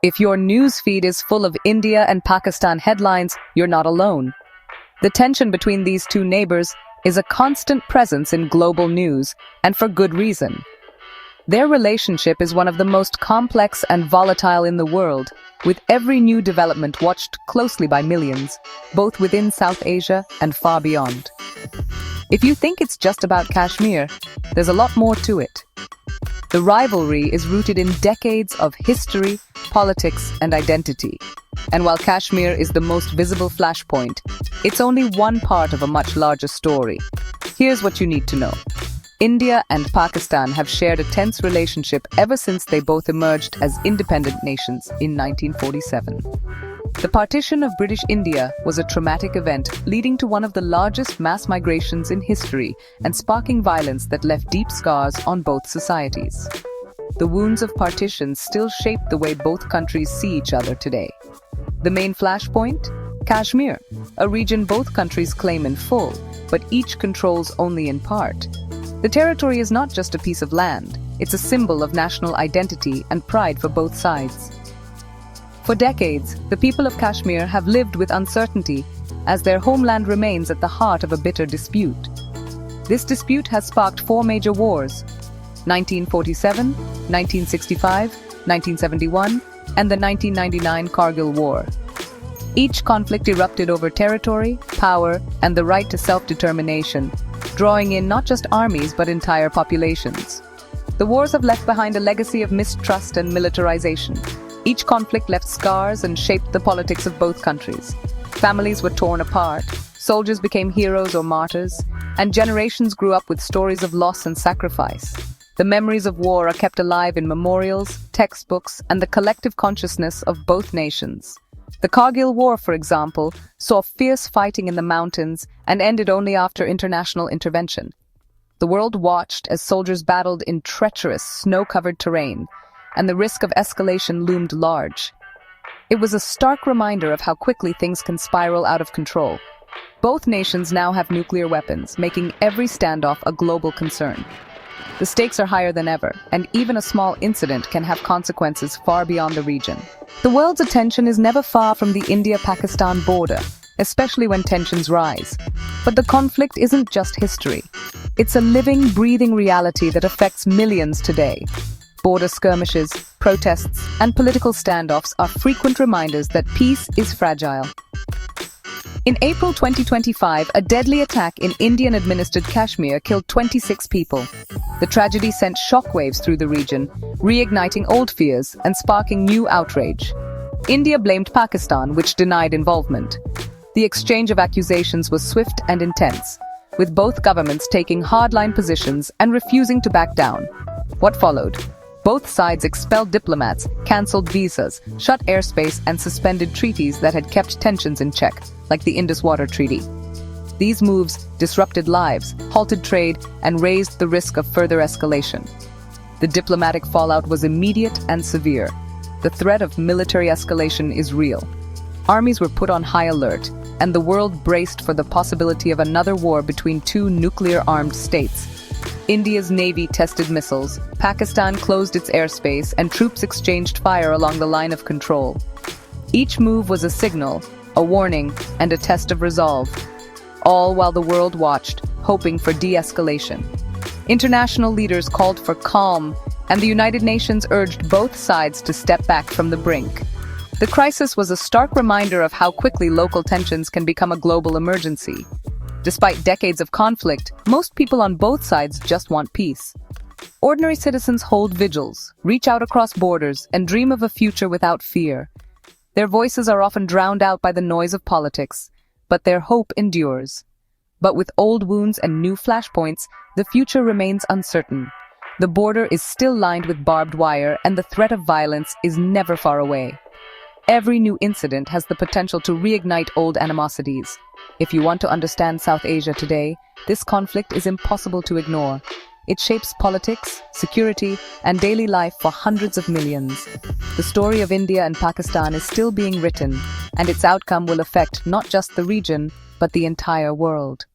If your news feed is full of India and Pakistan headlines, you're not alone. The tension between these two neighbors is a constant presence in global news, and for good reason. Their relationship is one of the most complex and volatile in the world, with every new development watched closely by millions, both within South Asia and far beyond. If you think it's just about Kashmir, there's a lot more to it. The rivalry is rooted in decades of history, politics, and identity. And while Kashmir is the most visible flashpoint, it's only one part of a much larger story. Here's what you need to know. India and Pakistan have shared a tense relationship ever since they both emerged as independent nations in 1947. The partition of British India was a traumatic event leading to one of the largest mass migrations in history and sparking violence that left deep scars on both societies. The wounds of partition still shape the way both countries see each other today. The main flashpoint? Kashmir, a region both countries claim in full, but each controls only in part. The territory is not just a piece of land, it's a symbol of national identity and pride for both sides. For decades, the people of Kashmir have lived with uncertainty as their homeland remains at the heart of a bitter dispute. This dispute has sparked four major wars: 1947, 1965, 1971, and the 1999 Kargil War. Each conflict erupted over territory, power, and the right to self-determination, drawing in not just armies but entire populations. The wars have left behind a legacy of mistrust and militarization. Each conflict left scars and shaped the politics of both countries. Families were torn apart, soldiers became heroes or martyrs, and generations grew up with stories of loss and sacrifice. The memories of war are kept alive in memorials, textbooks, and the collective consciousness of both nations. The Kargil War, for example, saw fierce fighting in the mountains and ended only after international intervention. The world watched as soldiers battled in treacherous, snow-covered terrain, and the risk of escalation loomed large. It was a stark reminder of how quickly things can spiral out of control. Both nations now have nuclear weapons, making every standoff a global concern. The stakes are higher than ever, and even a small incident can have consequences far beyond the region. The world's attention is never far from the India-Pakistan border, especially when tensions rise. But the conflict isn't just history. It's a living, breathing reality that affects millions today. Border skirmishes, protests, and political standoffs are frequent reminders that peace is fragile. In April 2025, a deadly attack in Indian-administered Kashmir killed 26 people. The tragedy sent shockwaves through the region, reigniting old fears and sparking new outrage. India blamed Pakistan, which denied involvement. The exchange of accusations was swift and intense, with both governments taking hardline positions and refusing to back down. What followed? Both sides expelled diplomats, cancelled visas, shut airspace, and suspended treaties that had kept tensions in check, like the Indus Water Treaty. These moves disrupted lives, halted trade, and raised the risk of further escalation. The diplomatic fallout was immediate and severe. The threat of military escalation is real. Armies were put on high alert, and the world braced for the possibility of another war between two nuclear-armed states. India's navy tested missiles, Pakistan closed its airspace, and troops exchanged fire along the line of control. Each move was a signal, a warning, and a test of resolve, all while the world watched, hoping for de-escalation. International leaders called for calm, and the United Nations urged both sides to step back from the brink. The crisis was a stark reminder of how quickly local tensions can become a global emergency. Despite decades of conflict, most people on both sides just want peace. Ordinary citizens hold vigils, reach out across borders, and dream of a future without fear. Their voices are often drowned out by the noise of politics, but their hope endures. But with old wounds and new flashpoints, the future remains uncertain. The border is still lined with barbed wire, and the threat of violence is never far away. Every new incident has the potential to reignite old animosities. If you want to understand South Asia today, this conflict is impossible to ignore. It shapes politics, security, and daily life for hundreds of millions. The story of India and Pakistan is still being written, and its outcome will affect not just the region, but the entire world.